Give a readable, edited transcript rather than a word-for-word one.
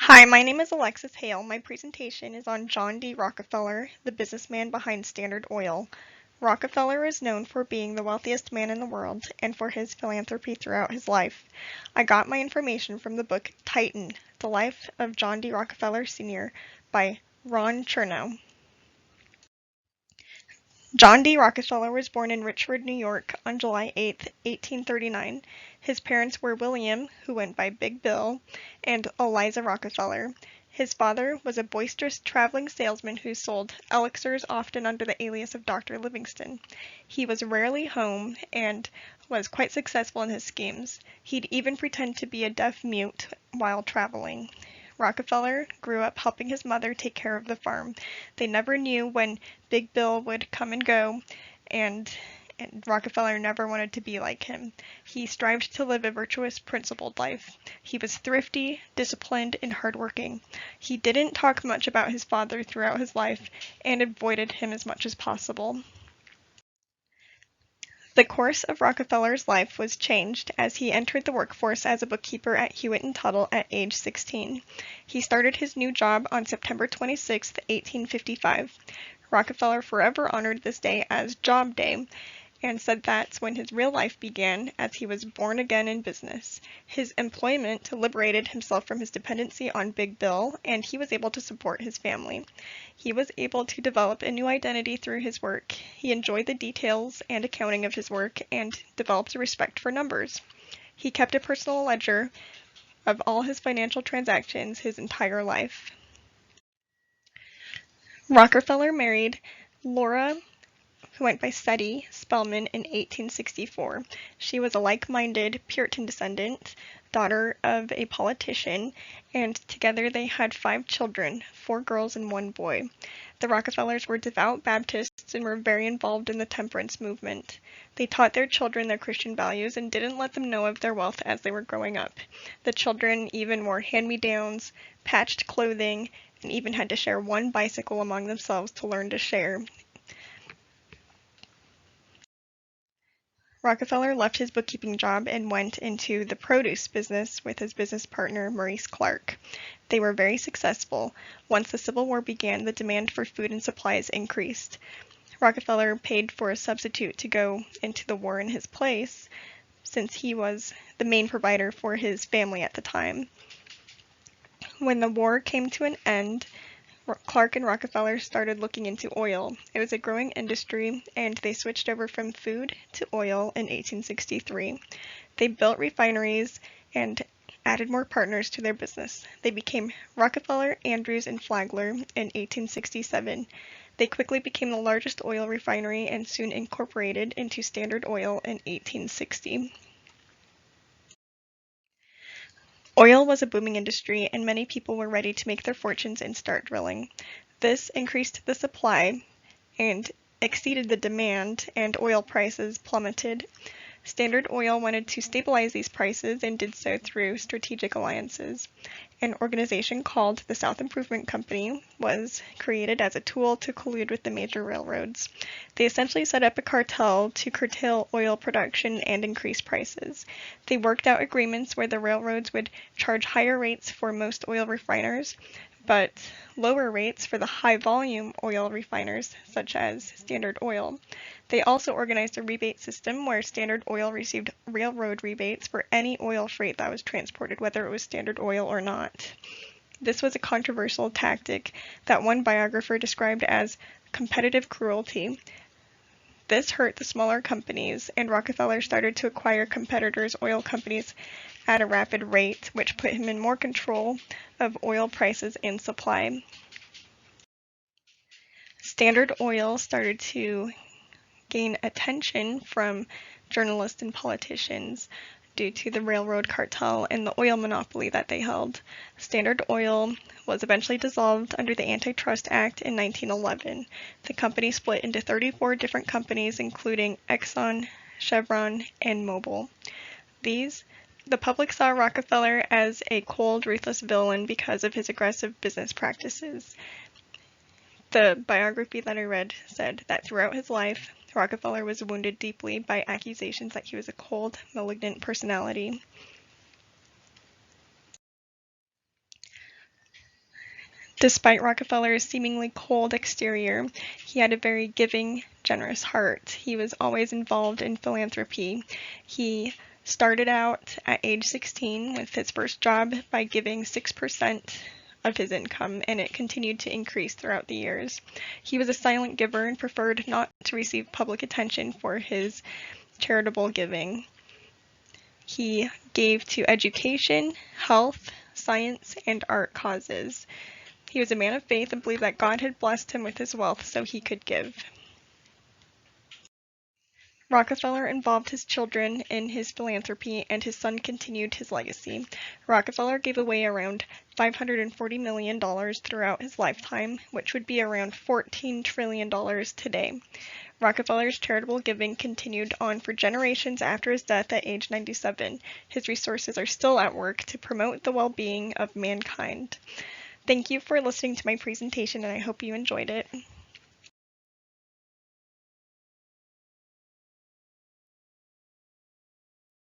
Hi, my name is Alexis Hale. My presentation is on John D. Rockefeller, the businessman behind Standard Oil. Rockefeller is known for being the wealthiest man in the world and for his philanthropy throughout his life. I got my information from the book Titan, The Life of John D. Rockefeller Sr. by Ron Chernow. John D. Rockefeller was born in Richford, New York on July 8, 1839. His parents were William, who went by Big Bill, and Eliza Rockefeller. His father was a boisterous traveling salesman who sold elixirs, often under the alias of Dr. Livingston. He was rarely home and was quite successful in his schemes. He'd even pretend to be a deaf mute while traveling. Rockefeller grew up helping his mother take care of the farm. They never knew when Big Bill would come and go, and Rockefeller never wanted to be like him. He strived to live a virtuous, principled life. He was thrifty, disciplined, and hardworking. He didn't talk much about his father throughout his life and avoided him as much as possible. The course of Rockefeller's life was changed as he entered the workforce as a bookkeeper at Hewitt & Tuttle at age 16. He started his new job on September 26, 1855. Rockefeller forever honored this day as Job Day and said that's when his real life began, as he was born again in business. His employment liberated himself from his dependency on Big Bill, and he was able to support his family. He was able to develop a new identity through his work. He enjoyed the details and accounting of his work and developed a respect for numbers. He kept a personal ledger of all his financial transactions his entire life. Rockefeller married Laura, who went by Seddy Spellman, in 1864. She was a like-minded Puritan descendant, daughter of a politician, and together they had 5 children, 4 girls and 1 boy. The Rockefellers were devout Baptists and were very involved in the temperance movement. They taught their children their Christian values and didn't let them know of their wealth as they were growing up. The children even wore hand-me-downs, patched clothing, and even had to share 1 bicycle among themselves to learn to share. Rockefeller left his bookkeeping job and went into the produce business with his business partner, Maurice Clark. They were very successful. Once the Civil War began, the demand for food and supplies increased. Rockefeller paid for a substitute to go into the war in his place, since he was the main provider for his family at the time. When the war came to an end, Clark and Rockefeller started looking into oil. It was a growing industry, and they switched over from food to oil in 1863. They built refineries and added more partners to their business. They became Rockefeller, Andrews, and Flagler in 1867. They quickly became the largest oil refinery and soon incorporated into Standard Oil in 1860. Oil was a booming industry, and many people were ready to make their fortunes and start drilling. This increased the supply and exceeded the demand, and oil prices plummeted. Standard Oil wanted to stabilize these prices and did so through strategic alliances. An organization called the South Improvement Company was created as a tool to collude with the major railroads. They essentially set up a cartel to curtail oil production and increase prices. They worked out agreements where the railroads would charge higher rates for most oil refiners, but lower rates for the high-volume oil refiners, such as Standard Oil. They also organized a rebate system where Standard Oil received railroad rebates for any oil freight that was transported, whether it was Standard Oil or not. This was a controversial tactic that one biographer described as competitive cruelty. This hurt the smaller companies, and Rockefeller started to acquire competitors' oil companies at a rapid rate, which put him in more control of oil prices and supply. Standard Oil started to gain attention from journalists and politicians due to the railroad cartel and the oil monopoly that they held. Standard Oil was eventually dissolved under the Antitrust Act in 1911. The company split into 34 different companies, including Exxon, Chevron, and Mobil. The public saw Rockefeller as a cold, ruthless villain because of his aggressive business practices. The biography that I read said that throughout his life, Rockefeller was wounded deeply by accusations that he was a cold, malignant personality. Despite Rockefeller's seemingly cold exterior, he had a very giving, generous heart. He was always involved in philanthropy. He started out at age 16 with his first job by giving 6% of his income, and it continued to increase throughout the years. He was a silent giver and preferred not to receive public attention for his charitable giving. He gave to education, health, science, and art causes. He was a man of faith and believed that God had blessed him with his wealth so he could give. Rockefeller involved his children in his philanthropy, and his son continued his legacy. Rockefeller gave away around $540 million throughout his lifetime, which would be around $14 trillion today. Rockefeller's charitable giving continued on for generations after his death at age 97. His resources are still at work to promote the well-being of mankind. Thank you for listening to my presentation, and I hope you enjoyed it.